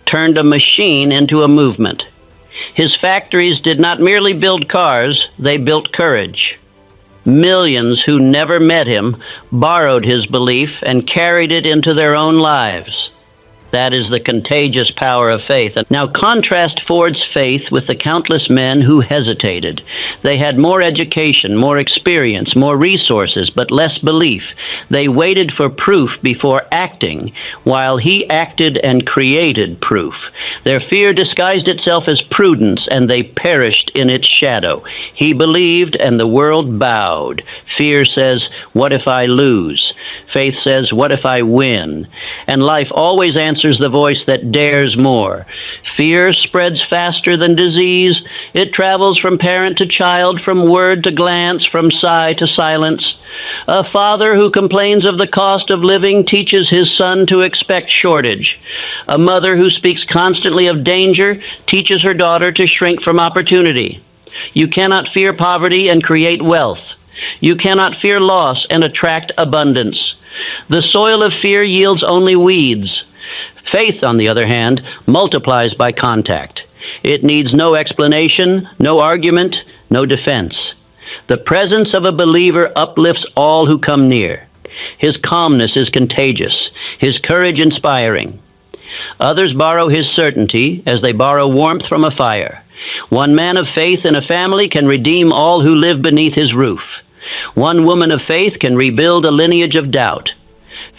turned a machine into a movement. His factories did not merely build cars, they built courage. Millions who never met him borrowed his belief and carried it into their own lives. That is the contagious power of faith. Now contrast Ford's faith with the countless men who hesitated. They had more education, more experience, more resources, but less belief. They waited for proof before acting, while he acted and created proof. Their fear disguised itself as prudence, and they perished in its shadow. He believed, and the world bowed. Fear says, "What if I lose?" Faith says, "What if I win?" And life always answers the voice that dares more. Fear spreads faster than disease. It travels from parent to child, from word to glance, from sigh to silence. A father who complains of the cost of living teaches his son to expect shortage. A mother who speaks constantly of danger teaches her daughter to shrink from opportunity. You cannot fear poverty and create wealth. You cannot fear loss and attract abundance. The soil of fear yields only weeds. Faith, on the other hand, multiplies by contact. It needs no explanation, no argument, no defense. The presence of a believer uplifts all who come near. His calmness is contagious, his courage inspiring. Others borrow his certainty as they borrow warmth from a fire. One man of faith in a family can redeem all who live beneath his roof. One woman of faith can rebuild a lineage of doubt.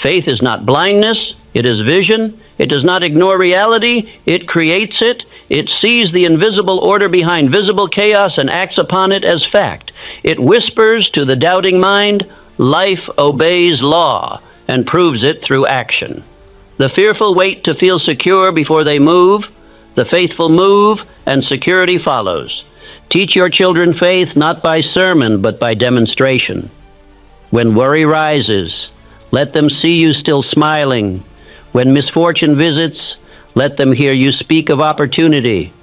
Faith is not blindness, it is vision. It does not ignore reality, it creates it. It sees the invisible order behind visible chaos and acts upon it as fact. It whispers to the doubting mind, life obeys law, and proves it through action. The fearful wait to feel secure before they move. The faithful move, and security follows. Teach your children faith not by sermon, but by demonstration. When worry rises, let them see you still smiling. When misfortune visits, let them hear you speak of opportunity.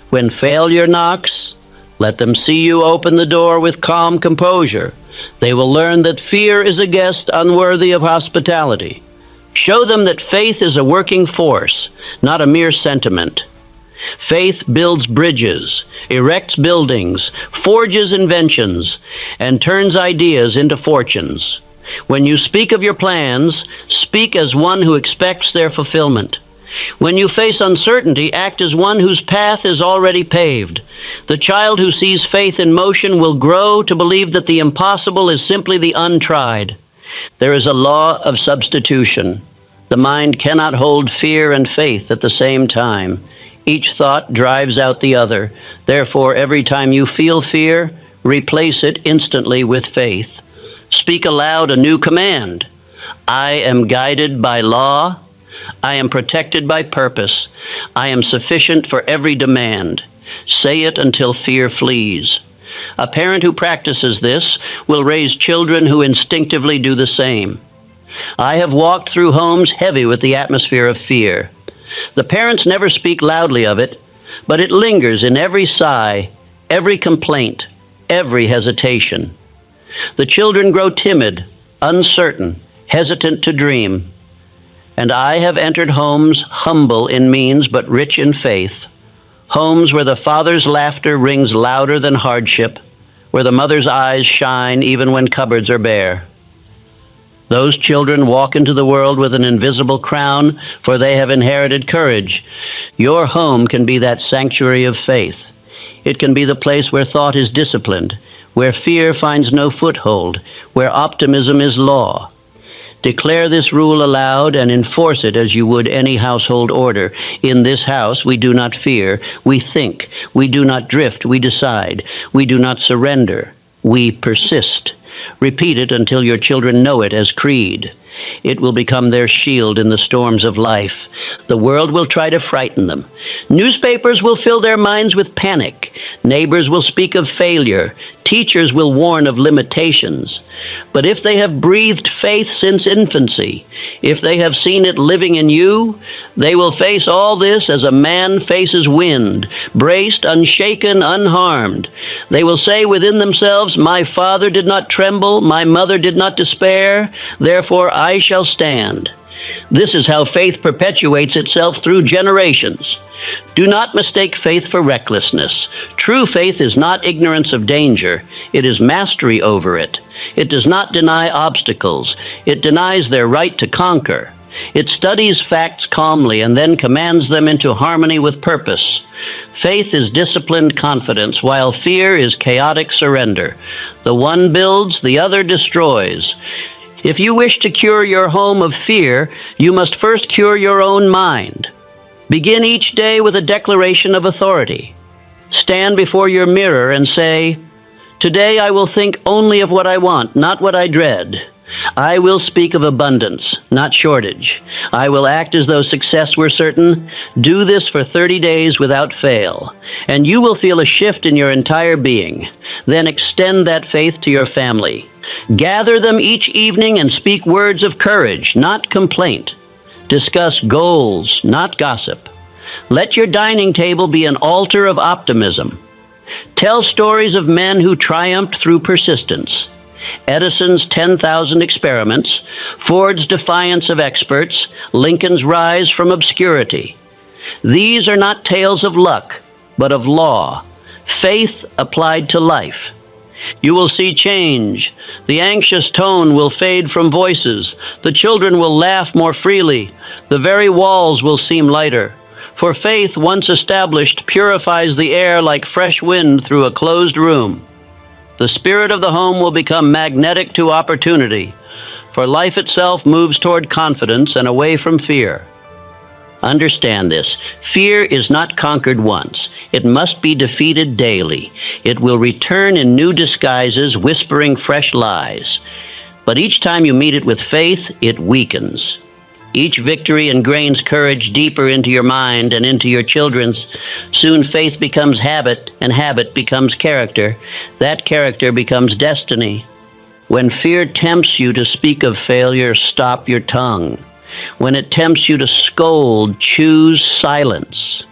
When failure knocks, let them see you open the door with calm composure. They will learn that fear is a guest unworthy of hospitality. Show them that faith is a working force, not a mere sentiment. Faith builds bridges, erects buildings, forges inventions, and turns ideas into fortunes. When you speak of your plans, speak as one who expects their fulfillment. When you face uncertainty, act as one whose path is already paved. The child who sees faith in motion will grow to believe that the impossible is simply the untried. There is a law of substitution. The mind cannot hold fear and faith at the same time. Each thought drives out the other. Therefore, every time you feel fear, replace it instantly with faith. Speak aloud a new command. I am guided by law. I am protected by purpose. I am sufficient for every demand. Say it until fear flees. A parent who practices this will raise children who instinctively do the same. I have walked through homes heavy with the atmosphere of fear. The parents never speak loudly of it, but it lingers in every sigh, every complaint, every hesitation. The children grow timid, uncertain, hesitant to dream. And I have entered homes humble in means but rich in faith, homes where the father's laughter rings louder than hardship, where the mother's eyes shine even when cupboards are bare. Those children walk into the world with an invisible crown, for they have inherited courage. Your home can be that sanctuary of faith. It can be the place where thought is disciplined, where fear finds no foothold, where optimism is law. Declare this rule aloud and enforce it as you would any household order. In this house we do not fear, we think. We do not drift, we decide. We do not surrender, we persist. Repeat it until your children know it as creed. It will become their shield in the storms of life. The world will try to frighten them. Newspapers will fill their minds with panic. Neighbors will speak of failure. Teachers will warn of limitations. But if they have breathed faith since infancy, if they have seen it living in you, they will face all this as a man faces wind, braced, unshaken, unharmed. They will say within themselves, my father did not tremble, my mother did not despair, therefore I shall stand. This is how faith perpetuates itself through generations. Do not mistake faith for recklessness. True faith is not ignorance of danger. It is mastery over it. It does not deny obstacles. It denies their right to conquer. It studies facts calmly and then commands them into harmony with purpose. Faith is disciplined confidence, while fear is chaotic surrender. The one builds, the other destroys. If you wish to cure your home of fear, you must first cure your own mind. Begin each day with a declaration of authority. Stand before your mirror and say, "Today I will think only of what I want, not what I dread. I will speak of abundance, not shortage. I will act as though success were certain. Do this for 30 days without fail, and you will feel a shift in your entire being. Then extend that faith to your family. Gather them each evening and speak words of courage, not complaint. Discuss goals, not gossip. Let your dining table be an altar of optimism. Tell stories of men who triumphed through persistence. Edison's 10,000 experiments, Ford's defiance of experts, Lincoln's rise from obscurity. These are not tales of luck, but of law, faith applied to life. You will see change. The anxious tone will fade from voices. The children will laugh more freely. The very walls will seem lighter. For faith, once established, purifies the air like fresh wind through a closed room. The spirit of the home will become magnetic to opportunity, for life itself moves toward confidence and away from fear. Understand this. Fear is not conquered once. It must be defeated daily. It will return in new disguises, whispering fresh lies. But each time you meet it with faith, it weakens. Each victory ingrains courage deeper into your mind and into your children's. Soon faith becomes habit, and habit becomes character. That character becomes destiny. When fear tempts you to speak of failure, stop your tongue. When it tempts you to scold, choose silence.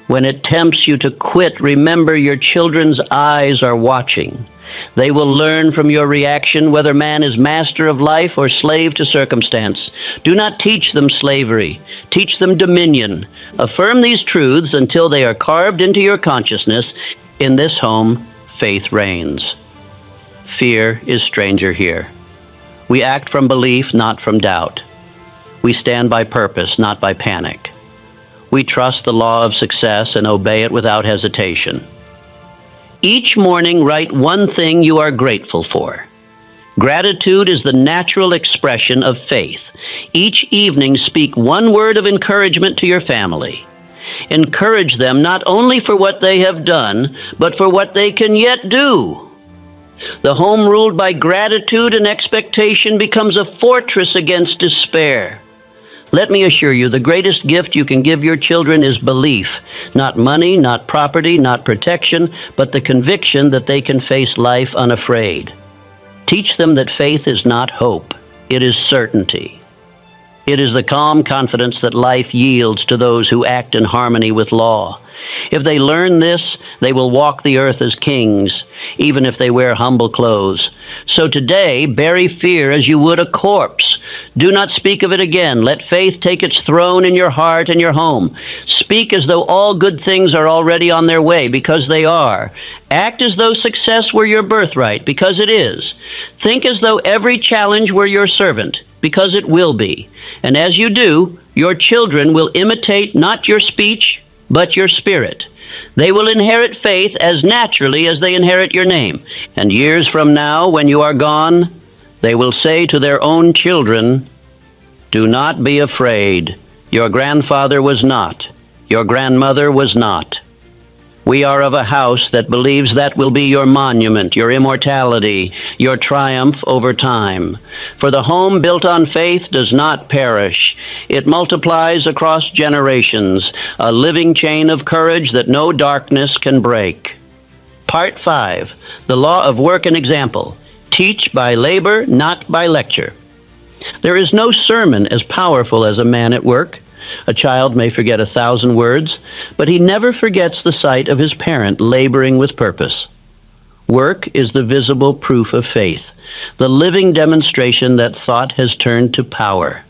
When it tempts you to quit, remember your children's eyes are watching. They will learn from your reaction whether man is master of life or slave to circumstance. Do not teach them slavery. Teach them dominion. Affirm these truths until they are carved into your consciousness. In this home, faith reigns. Fear is stranger here. We act from belief, not from doubt. We stand by purpose, not by panic. We trust the law of success and obey it without hesitation. Each morning, write one thing you are grateful for. Gratitude is the natural expression of faith. Each evening, speak one word of encouragement to your family. Encourage them not only for what they have done, but for what they can yet do. The home ruled by gratitude and expectation becomes a fortress against despair. Let me assure you, the greatest gift you can give your children is belief. Not money, not property, not protection, but the conviction that they can face life unafraid. Teach them that faith is not hope, it is certainty. It is the calm confidence that life yields to those who act in harmony with law. If they learn this, they will walk the earth as kings, even if they wear humble clothes. So today, bury fear as you would a corpse. Do not speak of it again. Let faith take its throne in your heart and your home. Speak as though all good things are already on their way, because they are. Act as though success were your birthright, because it is. Think as though every challenge were your servant, because it will be. And as you do, your children will imitate not your speech, but your spirit. They will inherit faith as naturally as they inherit your name. And years from now, when you are gone, they will say to their own children, "Do not be afraid. Your grandfather was not. Your grandmother was not." We are of a house that believes that will be your monument, your immortality, your triumph over time. For the home built on faith does not perish. It multiplies across generations, a living chain of courage that no darkness can break. Part 5, the law of work and example. Teach by labor, not by lecture. There is no sermon as powerful as a man at work. A child may forget 1,000 words, but he never forgets the sight of his parent laboring with purpose. Work is the visible proof of faith, the living demonstration that thought has turned to power.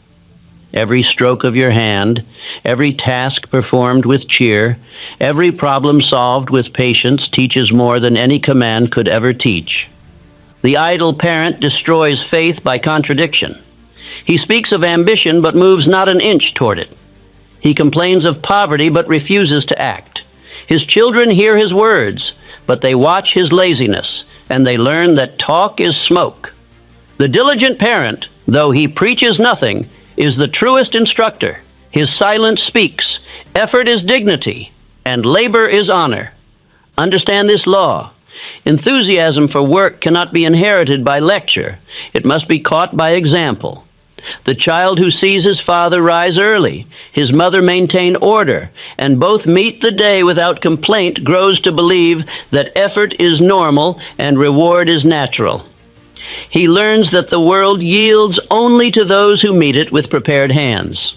every stroke of your hand, every task performed with cheer, every problem solved with patience teaches more than any command could ever teach. The idle parent destroys faith by contradiction. He speaks of ambition but moves not an inch toward it. He complains of poverty but refuses to act. His children hear his words, but they watch his laziness, and they learn that talk is smoke. The diligent parent, though he preaches nothing, is the truest instructor. His silence speaks. Effort is dignity, and labor is honor. Understand this law. Enthusiasm for work cannot be inherited by lecture. It must be caught by example. The child who sees his father rise early, his mother maintain order, and both meet the day without complaint grows to believe that effort is normal and reward is natural. He learns that the world yields only to those who meet it with prepared hands.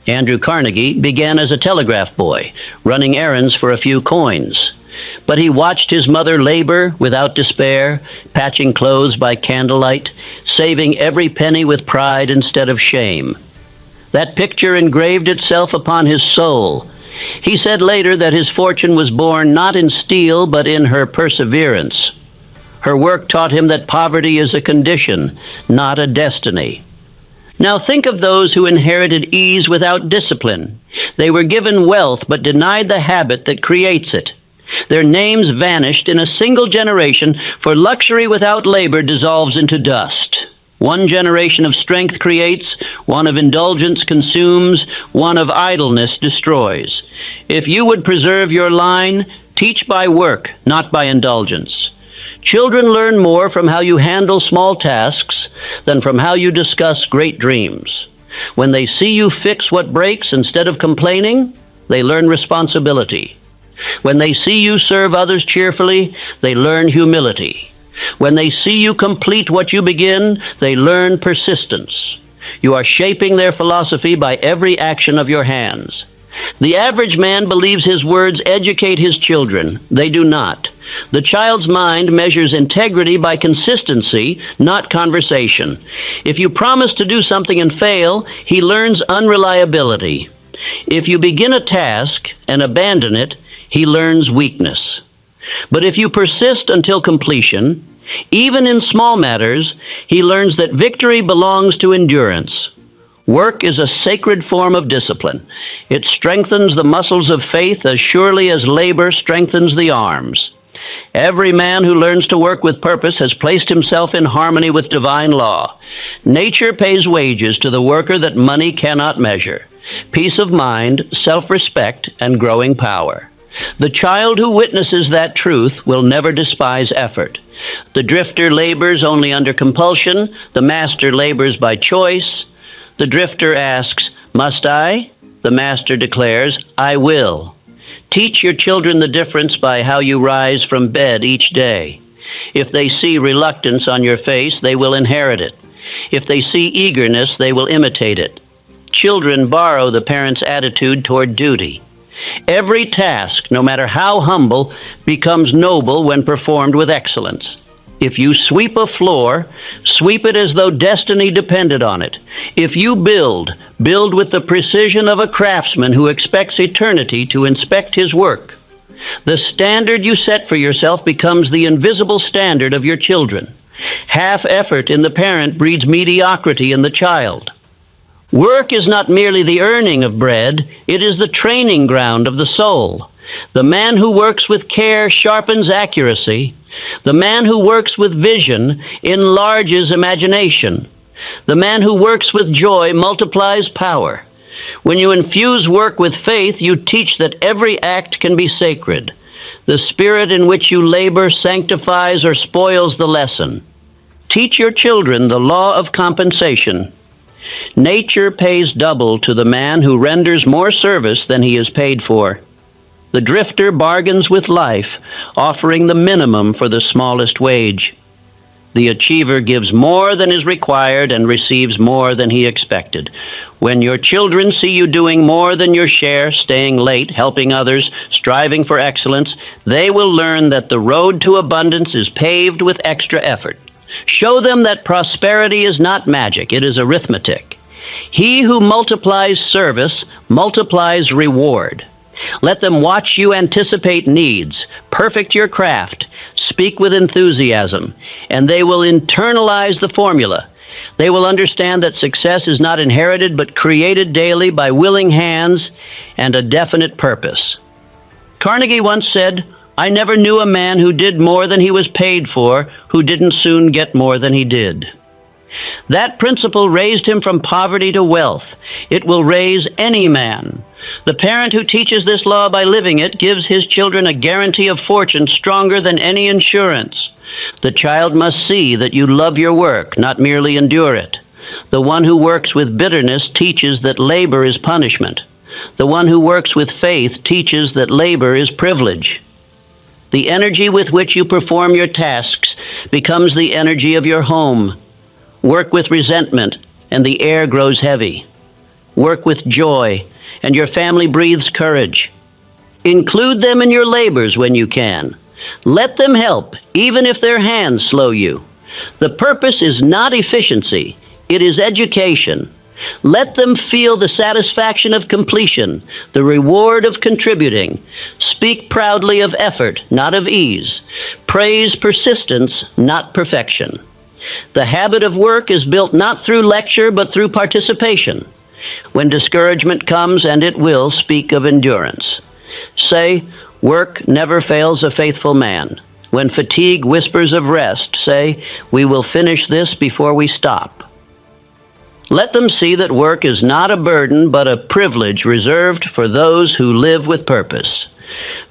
Andrew Carnegie began as a telegraph boy, running errands for a few coins. But he watched his mother labor without despair, patching clothes by candlelight, saving every penny with pride instead of shame. That picture engraved itself upon his soul. He said later that his fortune was born not in steel, but in her perseverance. Her work taught him that poverty is a condition, not a destiny. Now think of those who inherited ease without discipline. They were given wealth, but denied the habit that creates it. Their names vanished in a single generation, for luxury without labor dissolves into dust. One generation of strength creates, one of indulgence consumes, one of idleness destroys. If you would preserve your line, teach by work, not by indulgence. Children learn more from how you handle small tasks than from how you discuss great dreams. When they see you fix what breaks instead of complaining, they learn responsibility. When they see you serve others cheerfully, they learn humility. When they see you complete what you begin, they learn persistence. You are shaping their philosophy by every action of your hands. The average man believes his words educate his children. They do not. The child's mind measures integrity by consistency, not conversation. If you promise to do something and fail, he learns unreliability. If you begin a task and abandon it, he learns weakness. But if you persist until completion, even in small matters, he learns that victory belongs to endurance. Work is a sacred form of discipline. It strengthens the muscles of faith as surely as labor strengthens the arms. Every man who learns to work with purpose has placed himself in harmony with divine law. Nature pays wages to the worker that money cannot measure: peace of mind, self-respect, and growing power. The child who witnesses that truth will never despise effort. The drifter labors only under compulsion. The master labors by choice. The drifter asks, "Must I?" The master declares, "I will." Teach your children the difference by how you rise from bed each day. If they see reluctance on your face, they will inherit it. If they see eagerness, they will imitate it. Children borrow the parent's attitude toward duty. Every task, no matter how humble, becomes noble when performed with excellence. If you sweep a floor, sweep it as though destiny depended on it. If you build, build with the precision of a craftsman who expects eternity to inspect his work. The standard you set for yourself becomes the invisible standard of your children. Half effort in the parent breeds mediocrity in the child. Work is not merely the earning of bread, it is the training ground of the soul. The man who works with care sharpens accuracy. The man who works with vision enlarges imagination. The man who works with joy multiplies power. When you infuse work with faith, you teach that every act can be sacred. The spirit in which you labor sanctifies or spoils the lesson. Teach your children the law of compensation. Nature pays double to the man who renders more service than he is paid for. The drifter bargains with life, offering the minimum for the smallest wage. The achiever gives more than is required and receives more than he expected. When your children see you doing more than your share, staying late, helping others, striving for excellence, they will learn that the road to abundance is paved with extra effort. Show them that prosperity is not magic, it is arithmetic. He who multiplies service multiplies reward. Let them watch you anticipate needs, perfect your craft, speak with enthusiasm, and they will internalize the formula. They will understand that success is not inherited but created daily by willing hands and a definite purpose. Carnegie once said, "I never knew a man who did more than he was paid for, who didn't soon get more than he did." That principle raised him from poverty to wealth. It will raise any man. The parent who teaches this law by living it gives his children a guarantee of fortune stronger than any insurance. The child must see that you love your work, not merely endure it. The one who works with bitterness teaches that labor is punishment. The one who works with faith teaches that labor is privilege. The energy with which you perform your tasks becomes the energy of your home. Work with resentment, and the air grows heavy. Work with joy, and your family breathes courage. Include them in your labors when you can. Let them help, even if their hands slow you. The purpose is not efficiency, it is education. Let them feel the satisfaction of completion, the reward of contributing. Speak proudly of effort, not of ease. Praise persistence, not perfection. The habit of work is built not through lecture, but through participation. When discouragement comes, and it will, speak of endurance. Say, "Work never fails a faithful man." When fatigue whispers of rest, say, "We will finish this before we stop." Let them see that work is not a burden, but a privilege reserved for those who live with purpose.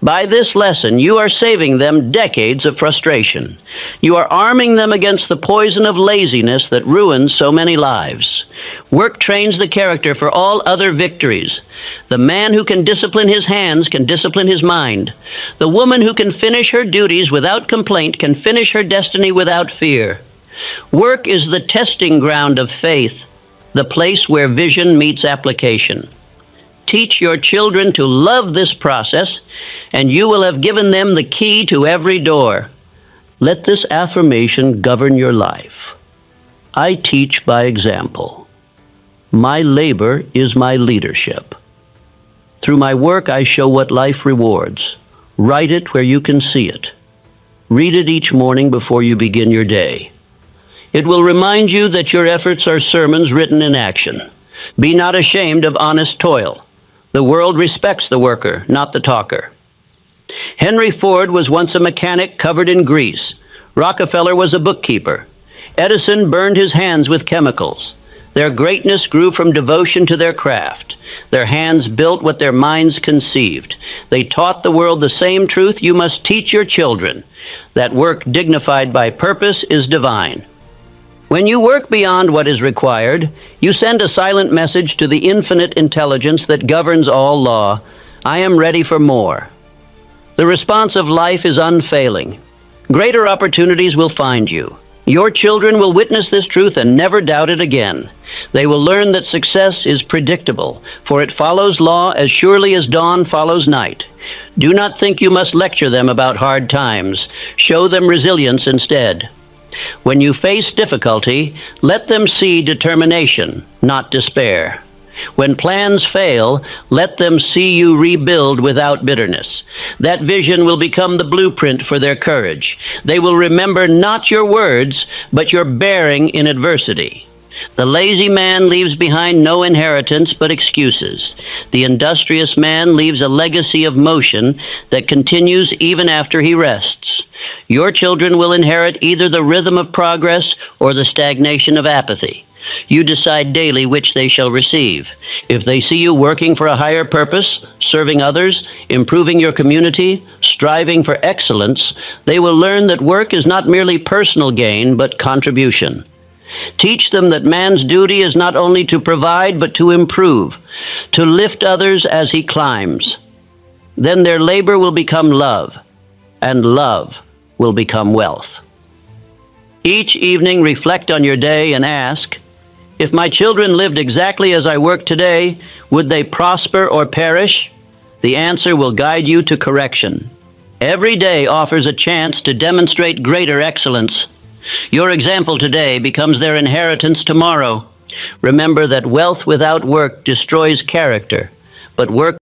By this lesson, you are saving them decades of frustration. You are arming them against the poison of laziness that ruins so many lives. Work trains the character for all other victories. The man who can discipline his hands can discipline his mind. The woman who can finish her duties without complaint can finish her destiny without fear. Work is the testing ground of faith, the place where vision meets application. Teach your children to love this process, and you will have given them the key to every door. Let this affirmation govern your life. I teach by example. My labor is my leadership. Through my work, I show what life rewards. Write it where you can see it. Read it each morning before you begin your day. It will remind you that your efforts are sermons written in action. Be not ashamed of honest toil. The world respects the worker, not the talker. Henry Ford was once a mechanic covered in grease. Rockefeller was a bookkeeper. Edison burned his hands with chemicals. Their greatness grew from devotion to their craft. Their hands built what their minds conceived. They taught the world the same truth you must teach your children, that work dignified by purpose is divine. When you work beyond what is required, you send a silent message to the infinite intelligence that governs all law. I am ready for more. The response of life is unfailing. Greater opportunities will find you. Your children will witness this truth and never doubt it again. They will learn that success is predictable, for it follows law as surely as dawn follows night. Do not think you must lecture them about hard times. Show them resilience instead. When you face difficulty, let them see determination, not despair. When plans fail, let them see you rebuild without bitterness. That vision will become the blueprint for their courage. They will remember not your words, but your bearing in adversity. The lazy man leaves behind no inheritance but excuses. The industrious man leaves a legacy of motion that continues even after he rests. Your children will inherit either the rhythm of progress or the stagnation of apathy. You decide daily which they shall receive. If they see you working for a higher purpose, serving others, improving your community, striving for excellence, they will learn that work is not merely personal gain, but contribution. Teach them that man's duty is not only to provide, but to improve, to lift others as he climbs. Then their labor will become love, and love will become wealth. Each evening, reflect on your day and ask, if my children lived exactly as I work today, would they prosper or perish? The answer will guide you to correction. Every day offers a chance to demonstrate greater excellence. Your example today becomes their inheritance tomorrow. Remember that wealth without work destroys character, but work